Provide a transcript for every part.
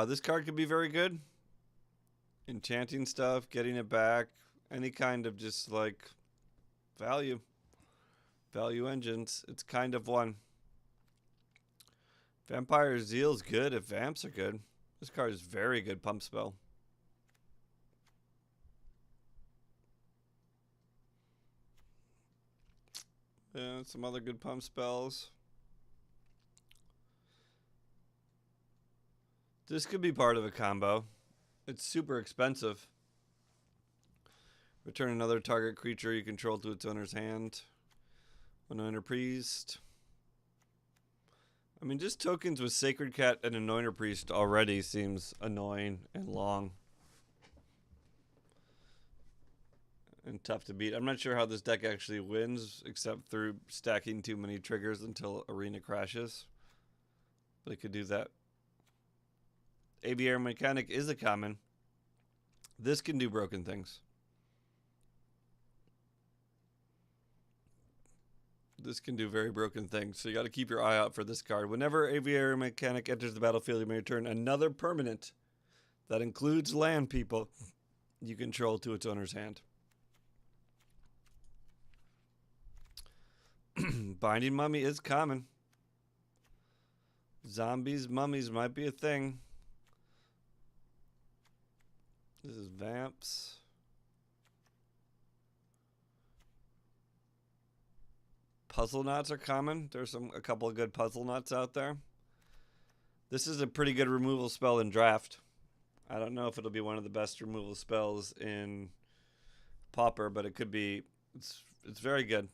This card could be very good. Enchanting stuff, getting it back, any kind of just like value. Value engines. It's kind of one. Vampire Zeal's good if vamps are good. This card is very good pump spell. Yeah, some other good pump spells. This could be part of a combo. It's super expensive. Return another target creature you control to its owner's hand. Anointer Priest. I mean, just tokens with Sacred Cat and Anointer Priest already seems annoying and long. And tough to beat. I'm not sure how this deck actually wins, except through stacking too many triggers until Arena crashes. But it could do that. Aviary Mechanic is a common. This can do broken things. This can do very broken things, so you got to keep your eye out for this card. Whenever Aviary Mechanic enters the battlefield, you may return another permanent that includes land people you control to its owner's hand. Binding Mummy is common. Zombies, mummies might be a thing. This is Vamps. Puzzle knots are common. There's a couple of good puzzle knots out there. This is a pretty good removal spell in draft. I don't know if it'll be one of the best removal spells in Pauper, but it could be. It's very good.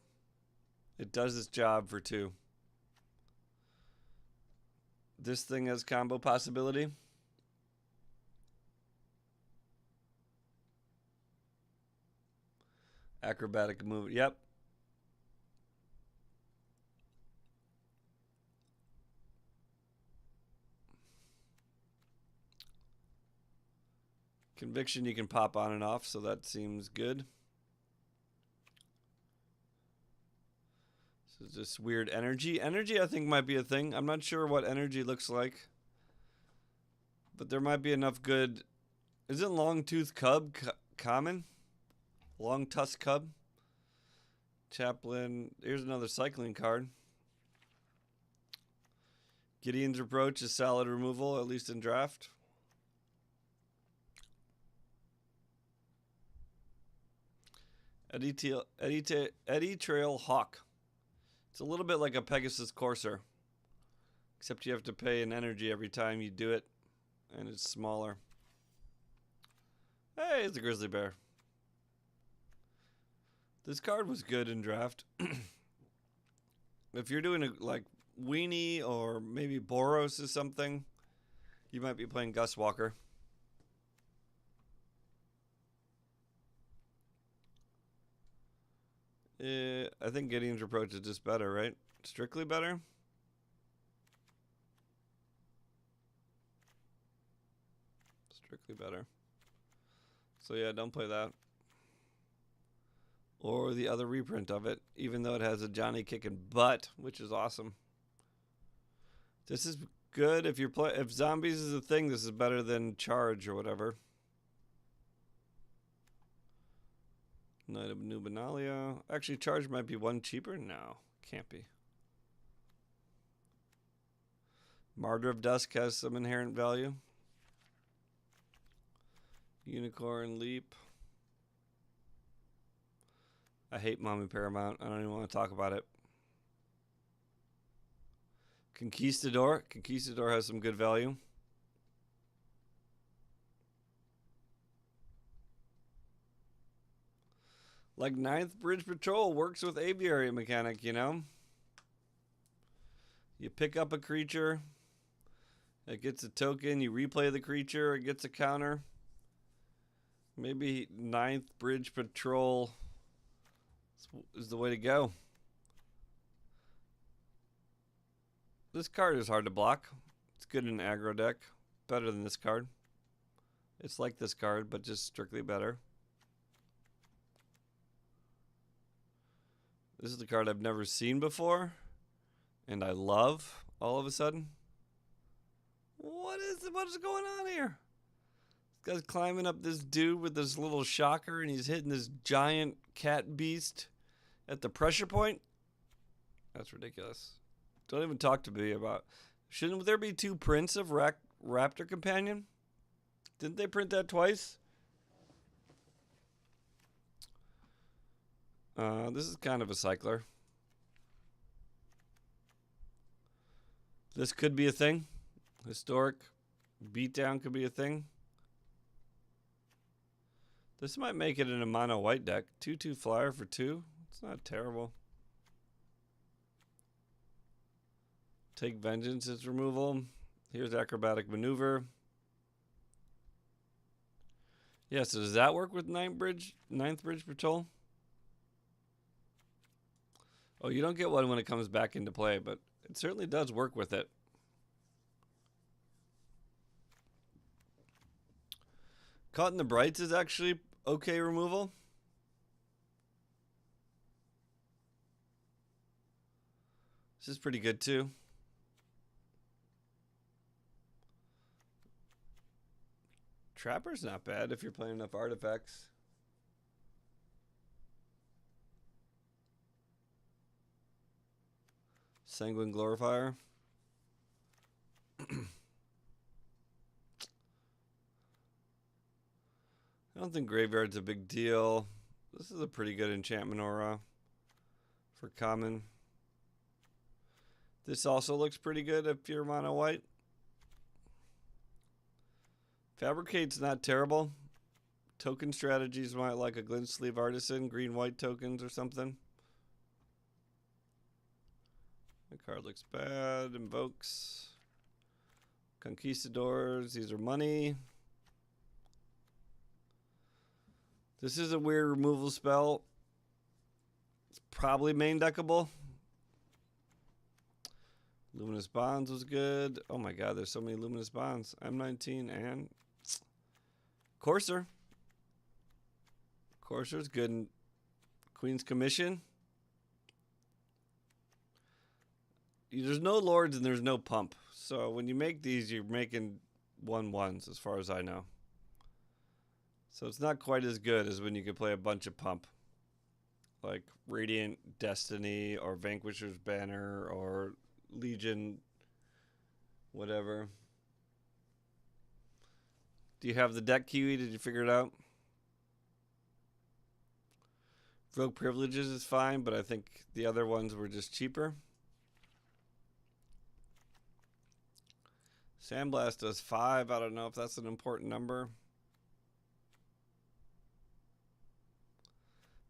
It does its job for 2. This thing has combo possibility. Acrobatic move. Yep. Conviction you can pop on and off, so that seems good. So it's just weird energy. Energy I think might be a thing. I'm not sure what energy looks like. But there might be enough good. Isn't Longtooth Cub common? Long Tusk Cub. Chaplain. Here's another cycling card. Gideon's Approach is solid removal, at least in draft. Eddie Trail Hawk. It's a little bit like a Pegasus Courser, except you have to pay an energy every time you do it, and it's smaller. Hey, it's a grizzly bear. This card was good in draft. If you're doing like Weenie or maybe Boros or something, you might be playing Gus Walker. I think Gideon's Approach is just better, right? Strictly better? Strictly better. So yeah, don't play that. Or the other reprint of it, even though it has a Johnny kicking butt, which is awesome. This is good if if zombies is a thing. This is better than Charge or whatever. Knight of Nubenalia. Actually, Charge might be 1 cheaper. No, can't be. Martyr of Dusk has some inherent value. Unicorn Leap. I hate Mommy Paramount. I don't even want to talk about it. Conquistador. Conquistador has some good value. Like 9th Bridge Patrol works with Aviary Mechanic, you know? You pick up a creature, it gets a token, you replay the creature, it gets a counter. Maybe 9th Bridge Patrol is the way to go. This card is hard to block. It's good in an aggro deck. Better than this card. It's like this card, but just strictly better. This is the card I've never seen before, and I love all of a sudden. What is going on here? This guy's climbing up this dude with this little shocker, and he's hitting this giant cat beast at the pressure point. That's ridiculous. Don't even talk to me about. Shouldn't there be 2 prints of Raptor Companion? Didn't they print that twice? This is kind of a cycler. This could be a thing. Historic beatdown could be a thing. This might make it in a mono white deck. 2/2 flyer for 2. It's not terrible. Take Vengeance as removal. Here's Acrobatic Maneuver. Yeah, so does that work with Ninth Bridge Patrol? Oh, you don't get one when it comes back into play, but it certainly does work with it. Caught in the Brights is actually okay removal. This is pretty good too. Trapper's not bad if you're playing enough artifacts. Sanguine Glorifier. I don't think Graveyard's a big deal. This is a pretty good enchantment aura for common. This also looks pretty good if you're mono white. Fabricate's not terrible. Token strategies might like a Glint Sleeve Artisan, green-white tokens or something. The card looks bad. Invokes. Conquistadors. These are money. This is a weird removal spell. It's probably main deckable. Luminous Bonds was good. Oh my god, there's so many Luminous Bonds. M19 and Courser. Courser's good in Queen's Commission. There's no Lords and there's no Pump. So when you make these, you're making 1/1s as far as I know. So it's not quite as good as when you can play a bunch of Pump. Like Radiant Destiny or Vanquisher's Banner or Legion, whatever. Do you have the deck, Kiwi? Did you figure it out? Rogue Privileges is fine, but I think the other ones were just cheaper. Sandblast does 5. I don't know if that's an important number.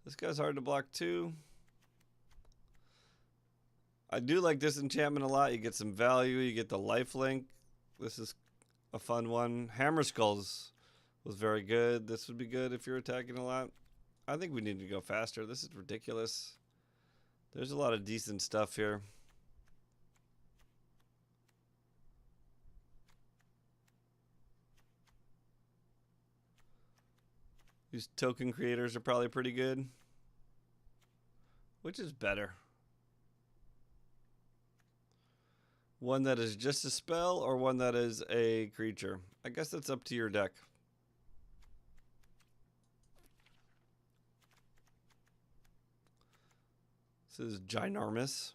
This guy's hard to block too. I do like this enchantment a lot. You get some value. You get the lifelink. This is a fun one. Hammer Skulls was very good. This would be good if you're attacking a lot. I think we need to go faster. This is ridiculous. There's a lot of decent stuff here. These token creators are probably pretty good. Which is better? One that is just a spell or one that is a creature? I guess that's up to your deck. This is ginormous.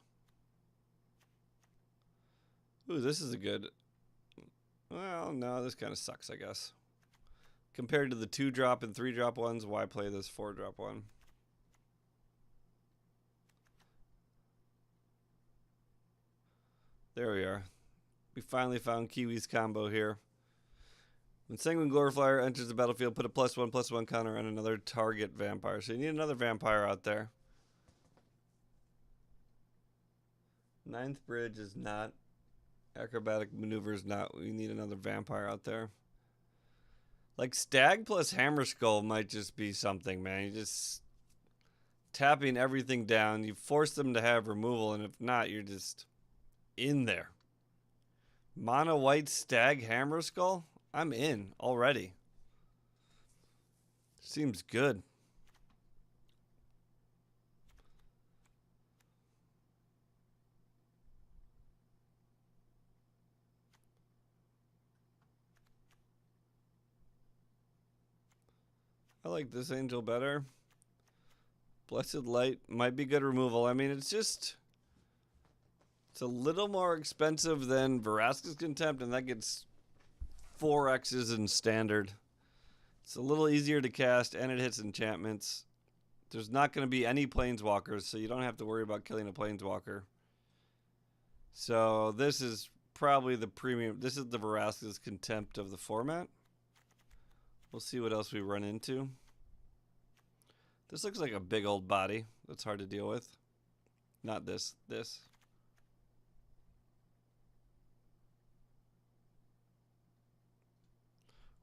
Ooh, this is a good... Well, no, this kind of sucks, I guess. Compared to the 2-drop and 3-drop ones, why play this 4-drop one? There we are. We finally found Kiwi's combo here. When Sanguine Glorifier enters the battlefield, put a +1/+1 counter on another target vampire. So you need another vampire out there. Ninth Bridge is not. Acrobatic Maneuver is not. We need another vampire out there. Like Stag plus Hammer Skull might just be something, man. You just tapping everything down. You force them to have removal, and if not, you're just in there. Mono white Stag Hammer Skull? I'm in already. Seems good. I like this angel better. Blessed Light might be good removal. I mean, it's a little more expensive than Vraska's Contempt, and that gets 4 X's in standard. It's a little easier to cast, and it hits enchantments. There's not going to be any planeswalkers, so you don't have to worry about killing a planeswalker. So this is probably the premium. This is the Vraska's Contempt of the format. We'll see what else we run into. This looks like a big old body that's hard to deal with. Not this. This.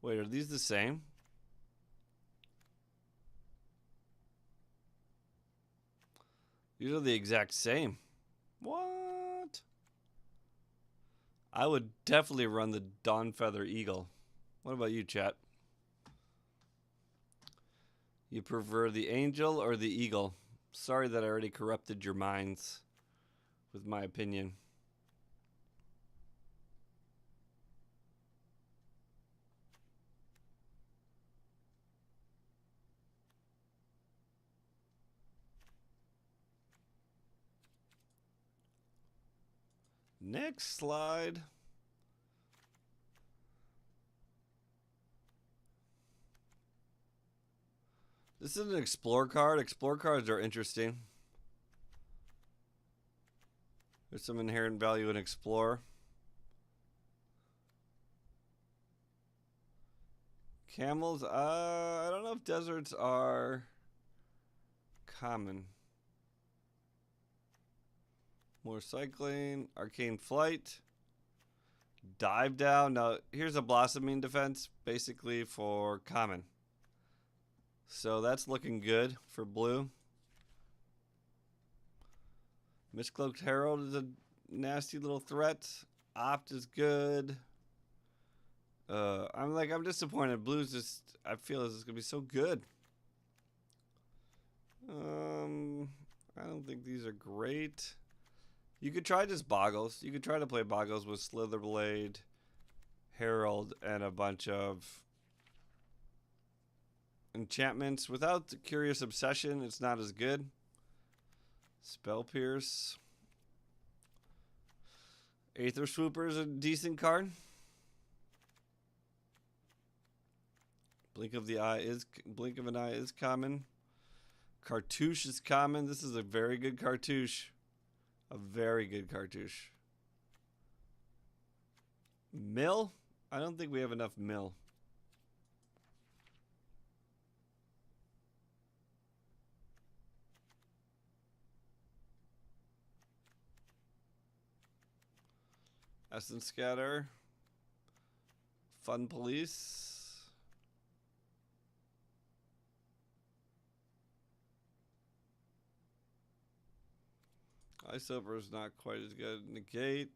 Wait, are these the same? These are the exact same. What? I would definitely run the Dawnfeather Eagle. What about you, chat? You prefer the angel or the eagle? Sorry that I already corrupted your minds with my opinion. Next slide. This is an Explore card. Explore cards are interesting. There's some inherent value in Explore. Camels, I don't know if deserts are common. More cycling, arcane flight, dive down. Now, here's a blossoming defense, basically for common. So that's looking good for blue. Mistcloaked Herald is a nasty little threat. Opt is good. I'm disappointed. Blue's just, I feel this is gonna be so good. I don't think these are great. You could try just Boggles. You could try to play Boggles with Slitherblade, Herald, and a bunch of enchantments. Without the Curious Obsession, it's not as good. Spell Pierce. Aether Swooper is a decent card. Blink of an Eye is common. Cartouche is common. This is a very good cartouche. A very good cartouche. Mill? I don't think we have enough mill. Essence Scatter. Fun Police. Ice Over is not quite as good. Negate.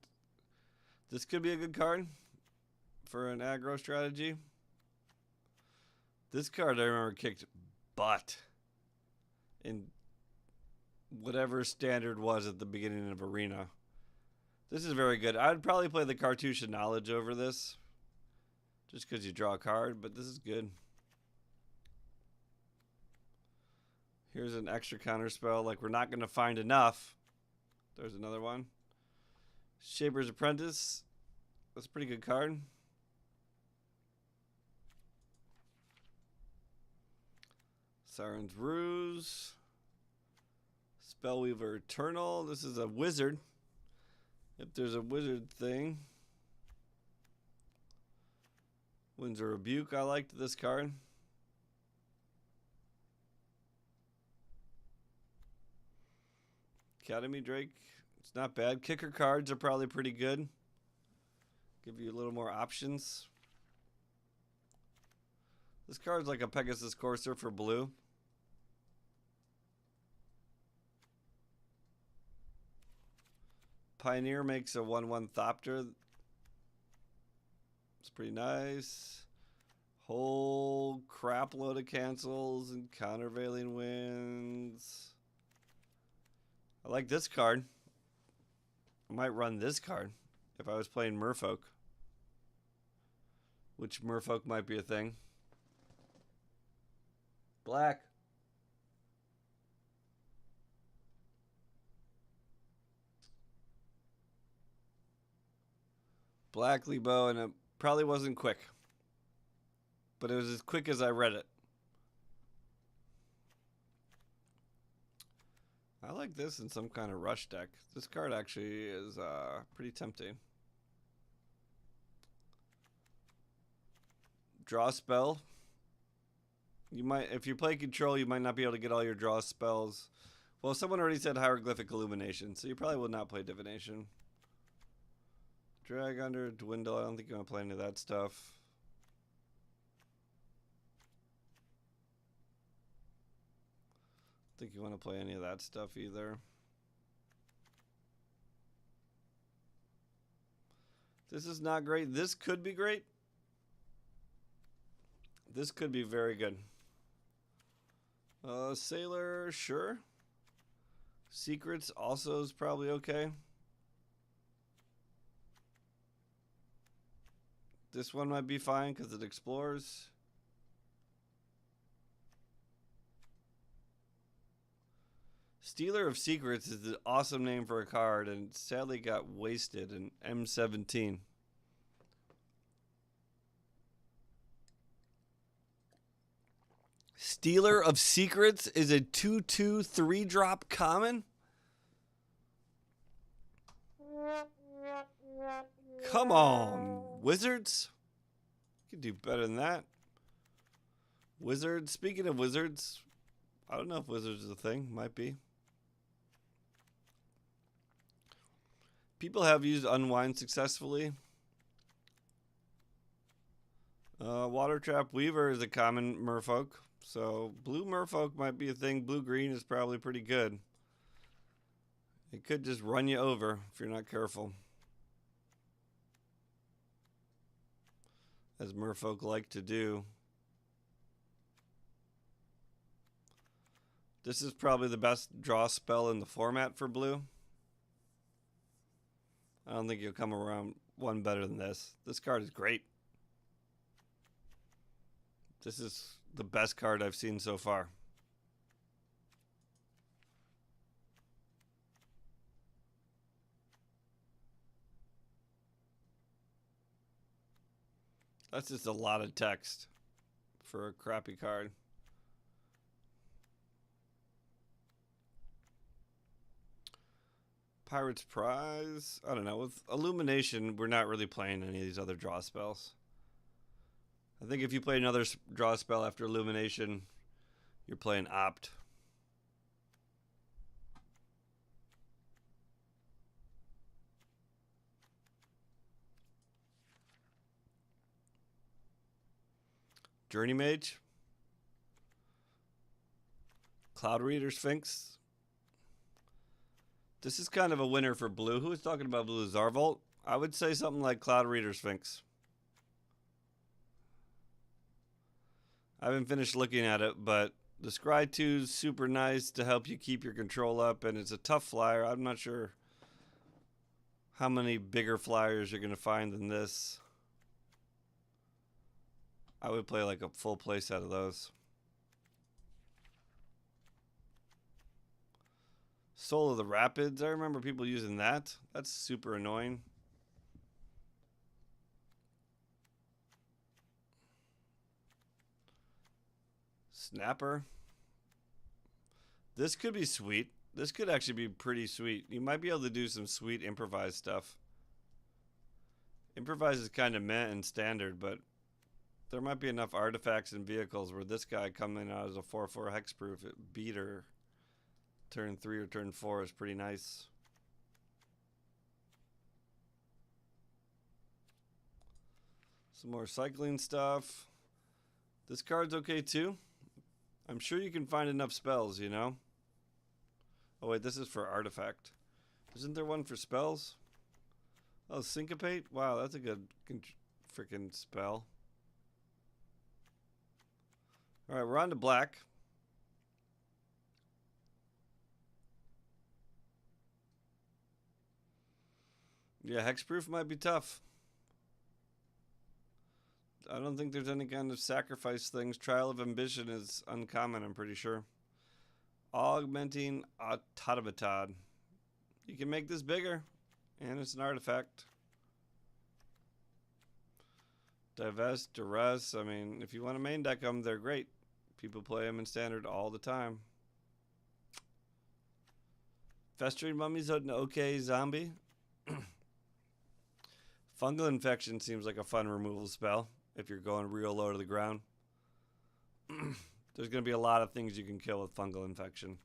This could be a good card for an aggro strategy. This card I remember kicked butt in whatever standard was at the beginning of Arena. This is very good. I'd probably play the Cartouche of Knowledge over this, just because you draw a card, but this is good. Here's an extra counter spell. Like, we're not going to find enough. There's another one. Shaper's Apprentice. That's a pretty good card. Siren's Ruse. Spellweaver Eternal. This is a wizard. If there's a wizard thing. Windsor Rebuke. I liked this card. Academy Drake. It's not bad. Kicker cards are probably pretty good. Give you a little more options. This card's like a Pegasus Courser for blue. Pioneer makes a 1/1 Thopter. It's pretty nice. Whole crap load of cancels and countervailing winds. I like this card. I might run this card if I was playing Merfolk. Which Merfolk might be a thing. Black. Black Lebo, and it probably wasn't quick. But it was as quick as I read it. I like this in some kind of rush deck. This card actually is pretty tempting. Draw spell. You might, if you play control, you might not be able to get all your draw spells. Well, someone already said hieroglyphic illumination, so you probably will not play divination. Drag under, dwindle. I don't think you want to play any of that stuff. I don't think you want to play any of that stuff either. This is not great. This could be great. This could be very good. Sailor, sure. Secrets also is probably okay. This one might be fine because it explores. Stealer of Secrets is an awesome name for a card, and sadly got wasted in M17. Stealer of Secrets is a 2/2 3-drop common? Come on, Wizards. You can do better than that. Wizards, speaking of Wizards, I don't know if Wizards is a thing. Might be. People have used Unwind successfully. Water Trap Weaver is a common merfolk. So blue merfolk might be a thing. Blue-green is probably pretty good. It could just run you over if you're not careful. As merfolk like to do. This is probably the best draw spell in the format for blue. I don't think you'll come around one better than this. This card is great. This is the best card I've seen so far. That's just a lot of text for a crappy card. Pirate's Prize. I don't know. With Illumination, we're not really playing any of these other draw spells. I think if you play another draw spell after Illumination, you're playing Opt. Journey Mage. Cloud Reader Sphinx. This is kind of a winner for blue. Who was talking about blue? Zarvolt? I would say something like Cloud Reader Sphinx. I haven't finished looking at it, but the Scry 2 is super nice to help you keep your control up, and it's a tough flyer. I'm not sure how many bigger flyers you're going to find than this. I would play like a full play set of those. Soul of the Rapids. I remember people using that. That's super annoying. Snapper. This could be sweet. This could actually be pretty sweet. You might be able to do some sweet improvised stuff. Improvise is kind of meh and standard, but there might be enough artifacts and vehicles where this guy coming out as a 4/4 hexproof beater turn 3 or turn 4 is pretty nice. Some more cycling stuff. This card's okay too. I'm sure you can find enough spells, you know? Oh wait, this is for artifact. Isn't there one for spells? Oh, Syncopate? Wow, that's a good freaking spell. Alright, we're on to black. Yeah, hexproof might be tough. I don't think there's any kind of sacrifice things. Trial of Ambition is uncommon, I'm pretty sure. Augmenting Automaton. You can make this bigger, and it's an artifact. Divest, Duress. I mean, if you want to main deck them, they're great. People play them in Standard all the time. Festering Mummy's an okay zombie. Fungal Infection seems like a fun removal spell if you're going real low to the ground. There's going to be a lot of things you can kill with Fungal Infection.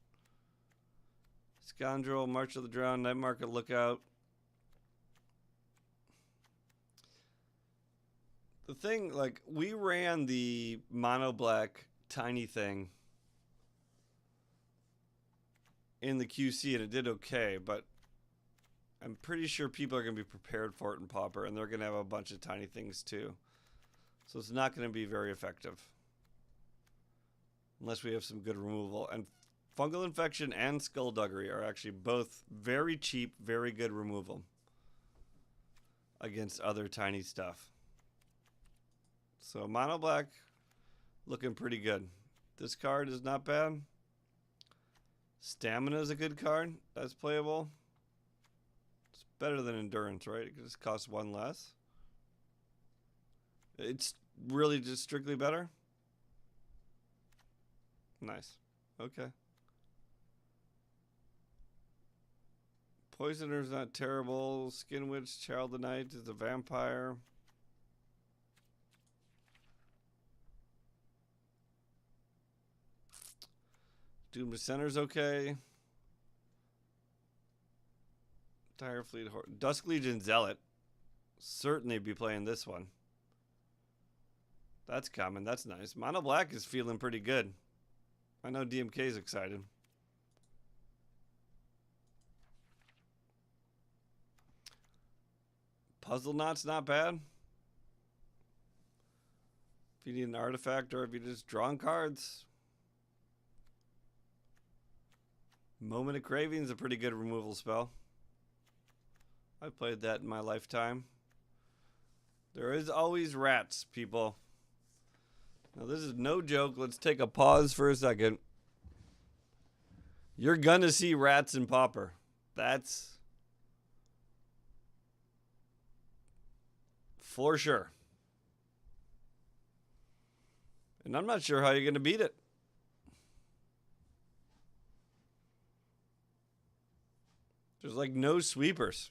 Scoundrel, March of the Drowned, Night Market Lookout. The thing, like, we ran the mono black tiny thing in the QC and it did okay, but I'm pretty sure people are going to be prepared for it in Pauper, and they're going to have a bunch of tiny things too. So it's not going to be very effective. Unless we have some good removal. And Fungal Infection and Skullduggery are actually both very cheap, very good removal against other tiny stuff. So mono black looking pretty good. This card is not bad. Stamina is a good card. That's playable. It's better than Endurance, right? It just costs one less. It's really just strictly better. Nice. Okay. Poisoner's not terrible. Skin Witch, Child of the Night is a vampire. Doom Descenter's okay. Dire Fleet Dusk Legion Zealot. Certainly be playing this one. That's common. That's nice. Mono Black is feeling pretty good. I know DMK's excited. Puzzle Knot's not bad. If you need an artifact or if you just drawing cards. Moment of Craving is a pretty good removal spell. I played that in my lifetime. There is always rats, people. Now this is no joke. Let's take a pause for a second. You're gonna see rats in Pauper. That's for sure. And I'm not sure how you're gonna beat it. There's like no sweepers.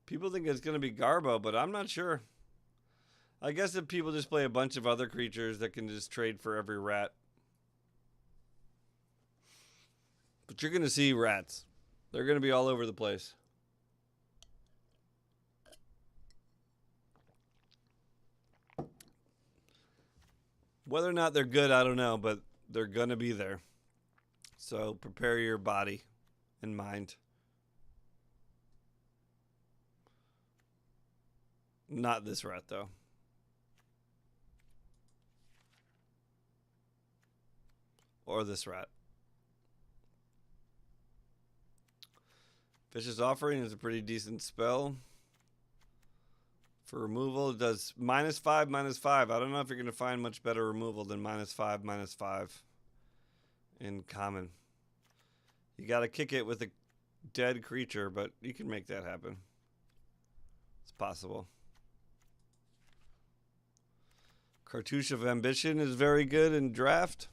People think it's going to be Garbo, but I'm not sure. I guess if people just play a bunch of other creatures that can just trade for every rat. But you're going to see rats. They're going to be all over the place. Whether or not they're good, I don't know, but they're going to be there. So prepare your body and mind. Not this rat, though. Or this rat. Vicious Offering is a pretty decent spell. For removal, it does -5, -5. I don't know if you're going to find much better removal than -5, -5 in common. You got to kick it with a dead creature, but you can make that happen. It's possible. Cartouche of Ambition is very good in draft.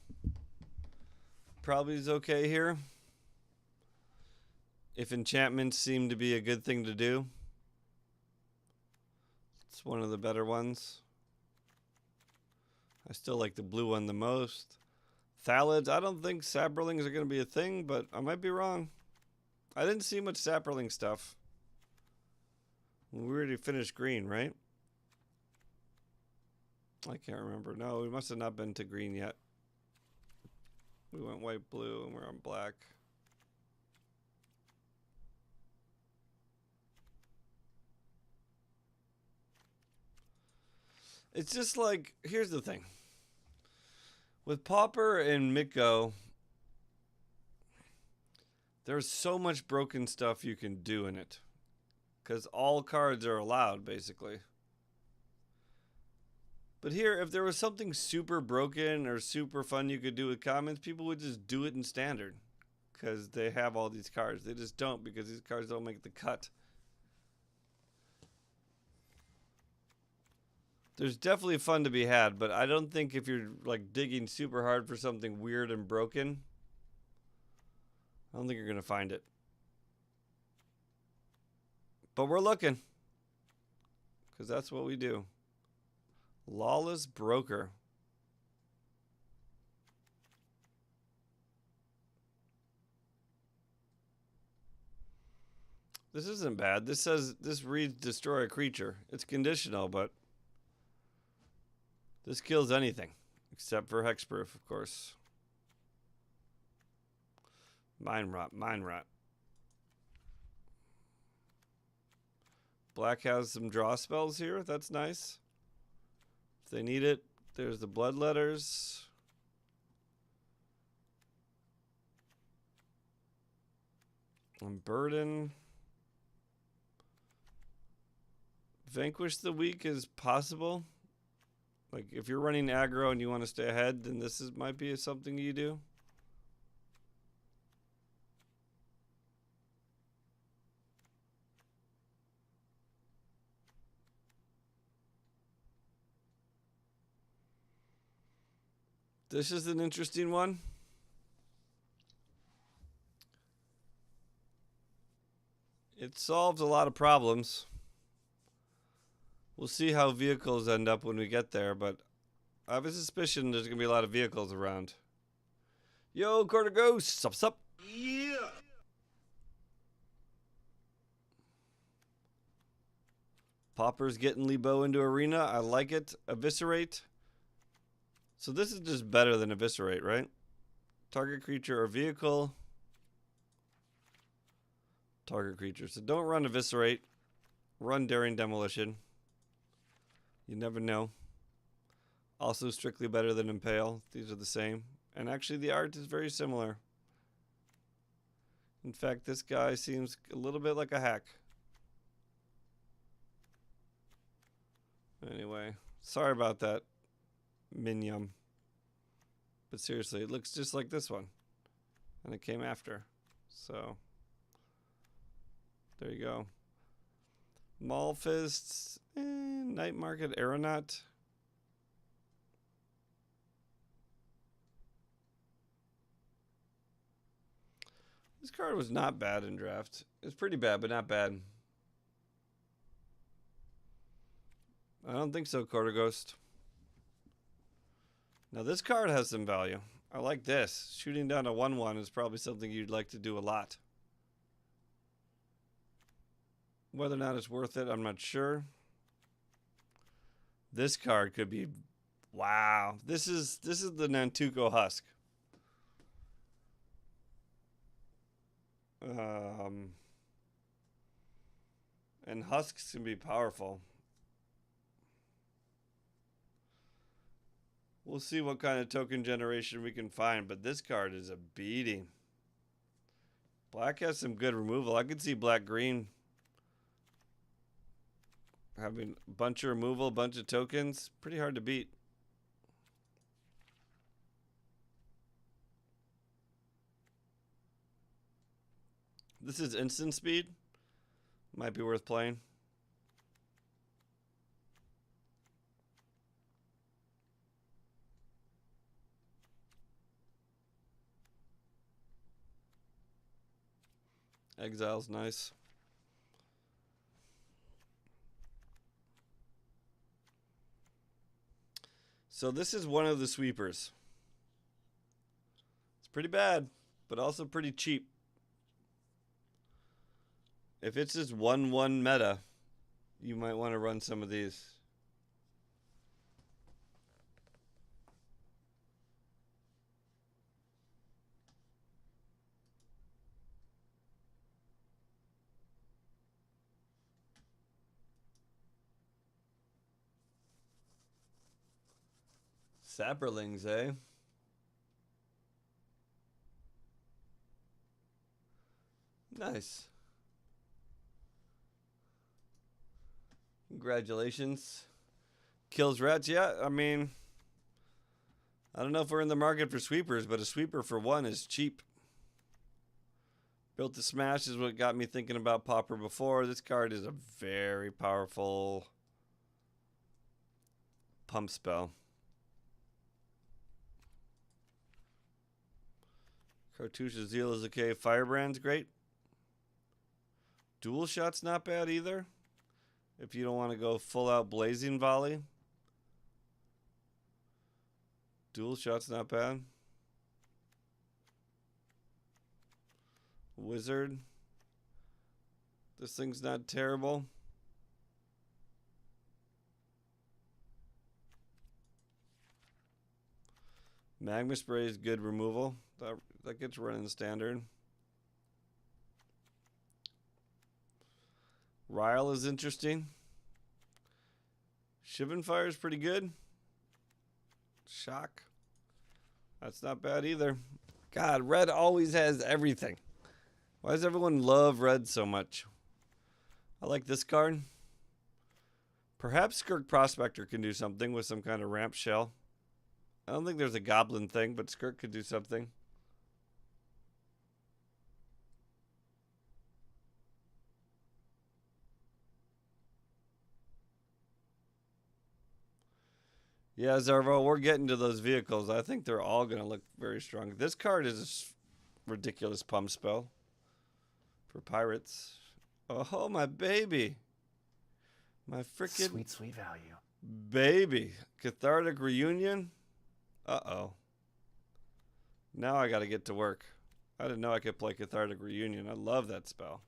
Probably is okay here. If enchantments seem to be a good thing to do. It's one of the better ones. I still like the blue one the most. Thalids, I don't think Saprolings are going to be a thing, but I might be wrong. I didn't see much Saproling stuff. We already finished green, right? I can't remember. No, we must have not been to green yet. We went white, blue, and we're on black. It's just like, here's the thing. With Pauper and Mitgo, there's so much broken stuff you can do in it. Because all cards are allowed, basically. But here, if there was something super broken or super fun you could do with commons, people would just do it in standard. Because they have all these cards. They just don't, because these cards don't make the cut. There's definitely fun to be had, but I don't think if you're like digging super hard for something weird and broken, I don't think you're going to find it. But we're looking. Because that's what we do. Lawless Broker. This isn't bad. This reads destroy a creature. It's conditional, but this kills anything. Except for hexproof, of course. Mind rot, mind rot. Black has some draw spells here. That's nice. If they need it, there's the blood letters. And burden. Vanquish the weak is possible. Like if you're running aggro and you want to stay ahead, then this might be something you do. This is an interesting one. It solves a lot of problems. We'll see how vehicles end up when we get there, but I have a suspicion there's going to be a lot of vehicles around. Yo, Quarter Ghost! Sup, sup? Yeah! Pauper's getting Lebo into arena. I like it. Eviscerate. So this is just better than Eviscerate, right? Target creature or vehicle. Target creature. So don't run Eviscerate. Run Daring Demolition. You never know. Also strictly better than Impale. These are the same. And actually the art is very similar. In fact, this guy seems a little bit like a hack. Anyway, sorry about that, Minium. But seriously, it looks just like this one. And it came after. So, there you go. Maulfists, Night Market Aeronaut. This card was not bad in draft. It's pretty bad, but not bad. I don't think so, Quarter Ghost. Now this card has some value. I like this. Shooting down a 1/1 is probably something you'd like to do a lot. Whether or not it's worth it, I'm not sure. This card could be, wow. This is the Nantuko Husk. And husks can be powerful. We'll see what kind of token generation we can find, but this card is a beating. Black has some good removal. I could see black-green having a bunch of removal, a bunch of tokens. Pretty hard to beat. This is instant speed. Might be worth playing. Exile's nice. So this is one of the sweepers. It's pretty bad, but also pretty cheap. If it's just 1/1 meta, you might want to run some of these. Sapperlings, eh? Nice. Congratulations. Kills rats. Yeah, I mean, I don't know if we're in the market for sweepers, but a sweeper for one is cheap. Built to Smash is what got me thinking about Pauper before. This card is a very powerful pump spell. Cartouche's Zeal is okay. Firebrand's great. Dual Shot's not bad either. If you don't want to go full out Blazing Volley. Dual Shot's not bad. Wizard. This thing's not terrible. Magma Spray is good removal. That gets run in standard. Ryle is interesting. Shivan Fire is pretty good. Shock. That's not bad either. God, red always has everything. Why does everyone love red so much? I like this card. Perhaps Skirk Prospector can do something with some kind of ramp shell. I don't think there's a goblin thing, but Skirk could do something. Yeah, Zarvo, we're getting to those vehicles. I think they're all going to look very strong. This card is a ridiculous pump spell for pirates. Oh, my baby. My freaking sweet, sweet value. Baby. Cathartic Reunion. Uh-oh. Now I got to get to work. I didn't know I could play Cathartic Reunion. I love that spell.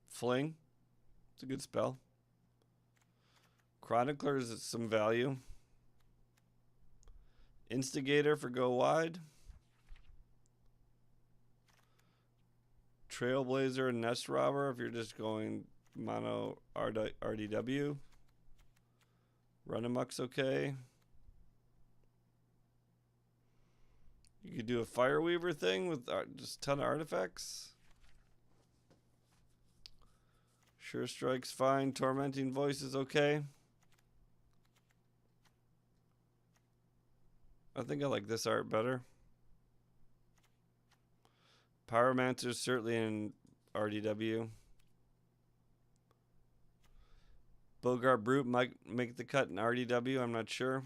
Fling. It's a good spell. Chronicler is some value. Instigator for go wide. Trailblazer and Nest Robber if you're just going mono RDW. Run Amok's okay. You could do a Fireweaver thing with just a ton of artifacts. Sure Strike's fine. Tormenting Voice is okay. I think I like this art better. Pyromancer's certainly in RDW. Bogart Brute might make the cut in RDW. I'm not sure.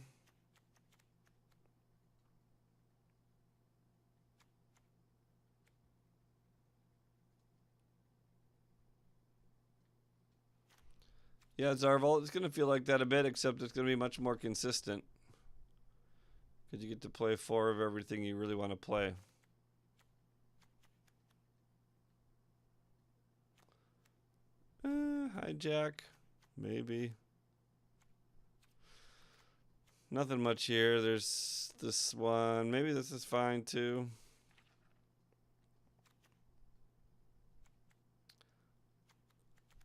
Yeah, Zarvolt is going to feel like that a bit, except it's going to be much more consistent. Because you get to play 4 of everything you really want to play. Hijack. Maybe. Nothing much here. There's this one. Maybe this is fine too.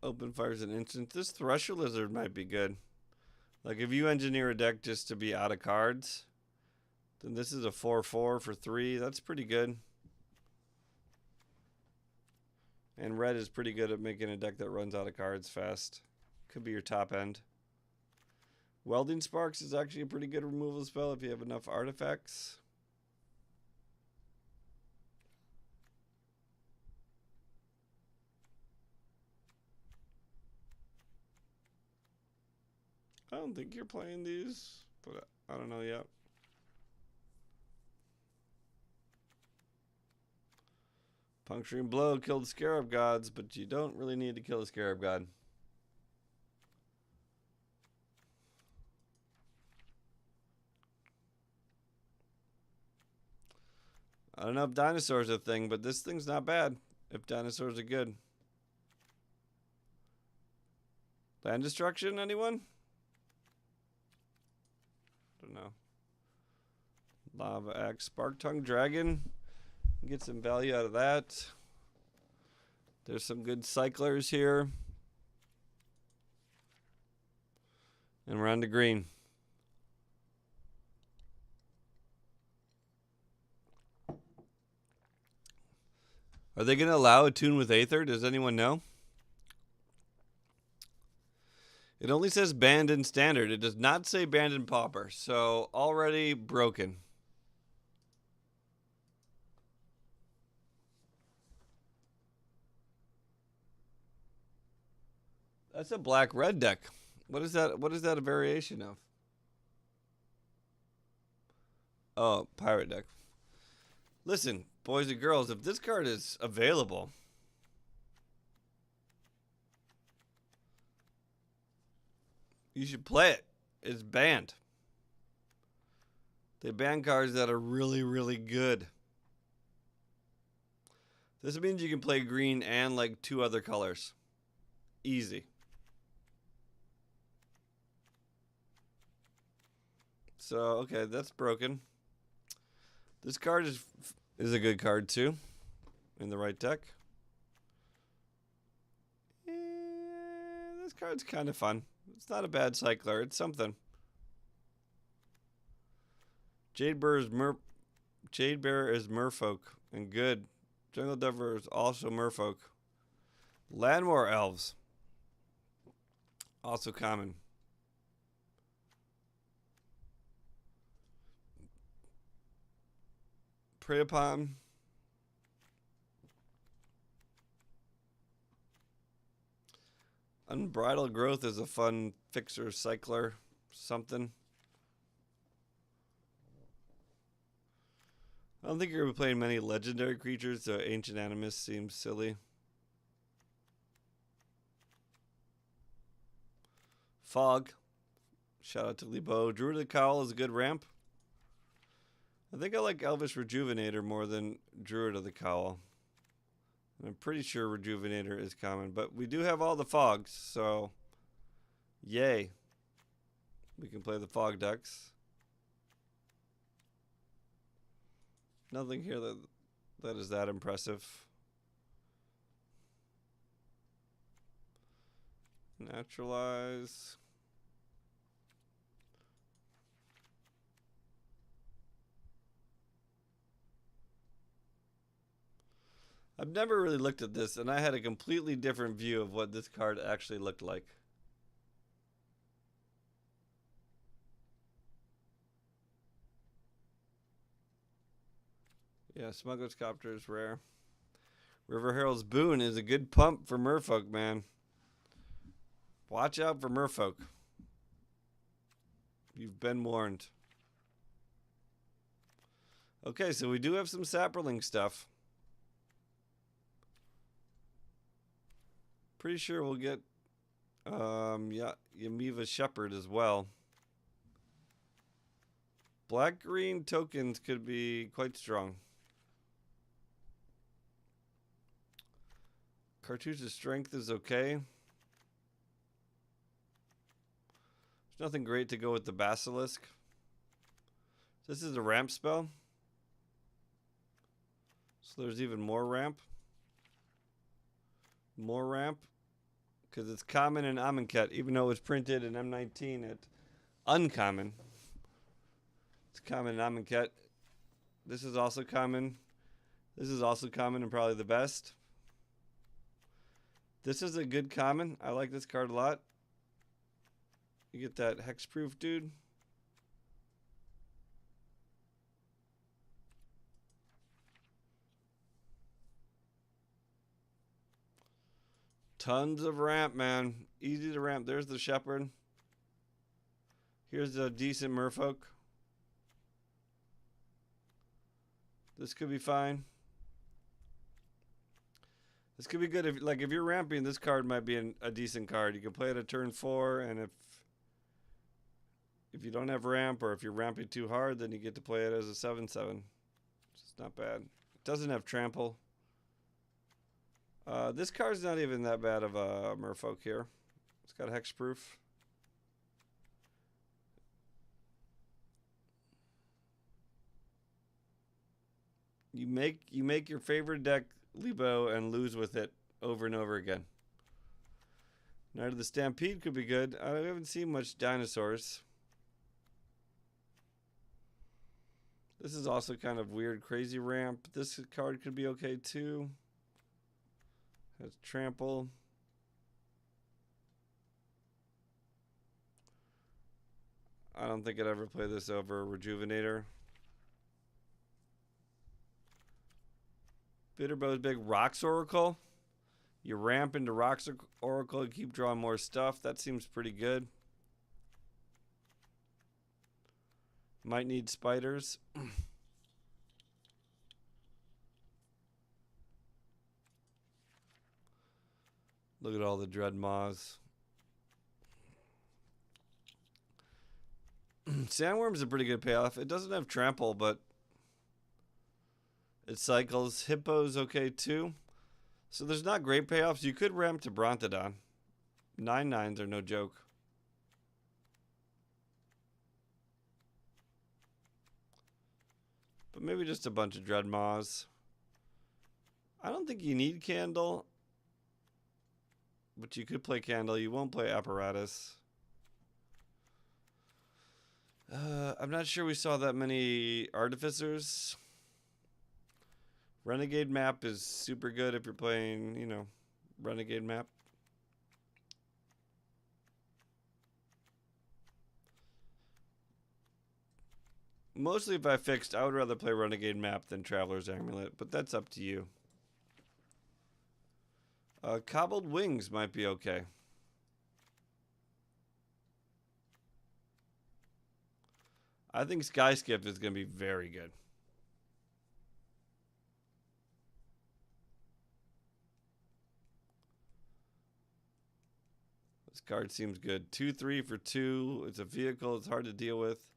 Open Fire's an instant. This Thresher Lizard might be good. Like if you engineer a deck just to be out of cards, then this is a 4/4 for 3. That's pretty good. And red is pretty good at making a deck that runs out of cards fast. Could be your top end. Welding Sparks is actually a pretty good removal spell if you have enough artifacts. I don't think you're playing these, but I don't know yet. Puncturing Blow killed Scarab Gods, but you don't really need to kill a Scarab God. I don't know if dinosaurs are a thing, but this thing's not bad if dinosaurs are good. Land Destruction, anyone? Don't know. Lava Axe, Spark Tongue Dragon. Get some value out of that. There's some good cyclers here. And we're on to green. Are they going to allow a tune with Aether? Does anyone know? It only says banned in standard. It does not say banned in Pauper. So already broken. That's a black-red deck. What is that? What is that a variation of? Oh, pirate deck. Listen, boys and girls, if this card is available, you should play it. It's banned. They ban cards that are really, really good. This means you can play green and like 2 other colors. Easy. So, okay, that's broken. This card is a good card too, in the right deck. This card's kind of fun. It's not a bad cycler. It's something. Jade Bear is Merfolk and good. Jungle Dover is also Merfolk. Landmore Elves, also common. Prey Upon. Unbridled Growth is a fun fixer, cycler, something. I don't think you're going to be playing many legendary creatures, so Ancient Animus seems silly. Fog. Shout out to Lebo. Druid of the Cowl is a good ramp. I think I like Elvish Rejuvenator more than Druid of the Cowl. I'm pretty sure Rejuvenator is common, but we do have all the fogs, so yay. We can play the fog decks. Nothing here that is that impressive. Naturalize. I've never really looked at this, and I had a completely different view of what this card actually looked like. Yeah, Smuggler's Copter is rare. River Herald's Boon is a good pump for Merfolk, man. Watch out for Merfolk. You've been warned. Okay, so we do have some Saproling stuff. Pretty sure we'll get yeah, Yamiva Shepherd as well. Black-green tokens could be quite strong. Cartouche's Strength is okay. There's nothing great to go with the Basilisk. This is a ramp spell. So there's even more ramp. More ramp. Because it's common in Amonkhet, even though it's printed in M19 at uncommon. It's common in Amonkhet. This is also common. This is also common and probably the best. This is a good common. I like this card a lot. You get that hexproof dude. Tons of ramp, man. Easy to ramp. There's the Shepherd. Here's a decent Merfolk. This could be fine. This could be good if you're ramping. This card might be a decent card. You can play it at turn 4, and if you don't have ramp, or if you're ramping too hard, then you get to play it as a 7/7. It's not bad. It doesn't have trample. This card's not even that bad of a Merfolk here. It's got hexproof. You make your favorite deck Lebo and lose with it over and over again. Night of the Stampede could be good. I haven't seen much dinosaurs. This is also kind of weird, crazy ramp. This card could be okay too. Has trample. I don't think I'd ever play this over Rejuvenator. Bitterbow's big. Rocks Oracle. You ramp into Rocks Oracle and keep drawing more stuff. That seems pretty good. Might need spiders. Look at all the Dread Maws. Sandworm's a pretty good payoff. It doesn't have trample, but it cycles. Hippo's okay too. So there's not great payoffs. You could ramp to Brontodon. 9/9s are no joke. But maybe just a bunch of Dread Maws. I don't think you need Candle. But you could play Candle. You won't play Apparatus. I'm not sure we saw that many Artificers. Renegade map is super good if you're playing, you know, Renegade map. Mostly if I fixed, I would rather play Renegade map than Traveler's Amulet, but that's up to you. Cobbled Wings might be okay. I think Skyskip is going to be very good. This card seems good. 2/3 for 2. It's a vehicle. It's hard to deal with.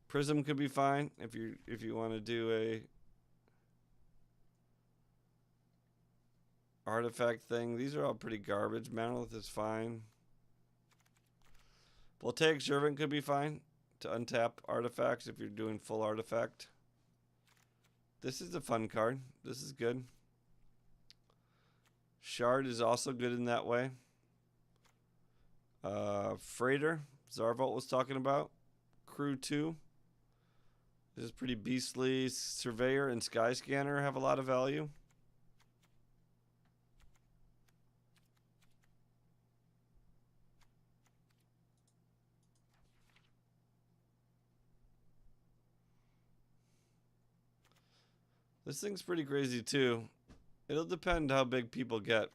Prism could be fine if you want to do a artifact thing. These are all pretty garbage. Monolith is fine. Voltaic Servant could be fine to untap artifacts if you're doing full artifact. This is a fun card. This is good. Shard is also good in that way. Freighter, Zarvolt was talking about. Crew 2. This is pretty beastly. Surveyor and Skyscanner have a lot of value. This thing's pretty crazy too. It'll depend how big people get.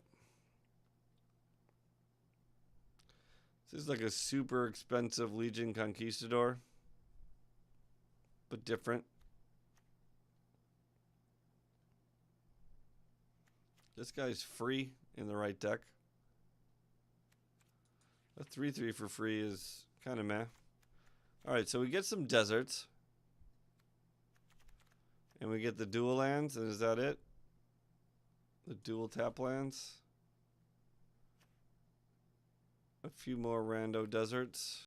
This is like a super expensive Legion Conquistador, but different. This guy's free in the right deck. A 3/3 for free is kind of meh. Alright, so we get some deserts. And we get the dual lands, and is that it? The dual tap lands. A few more rando deserts.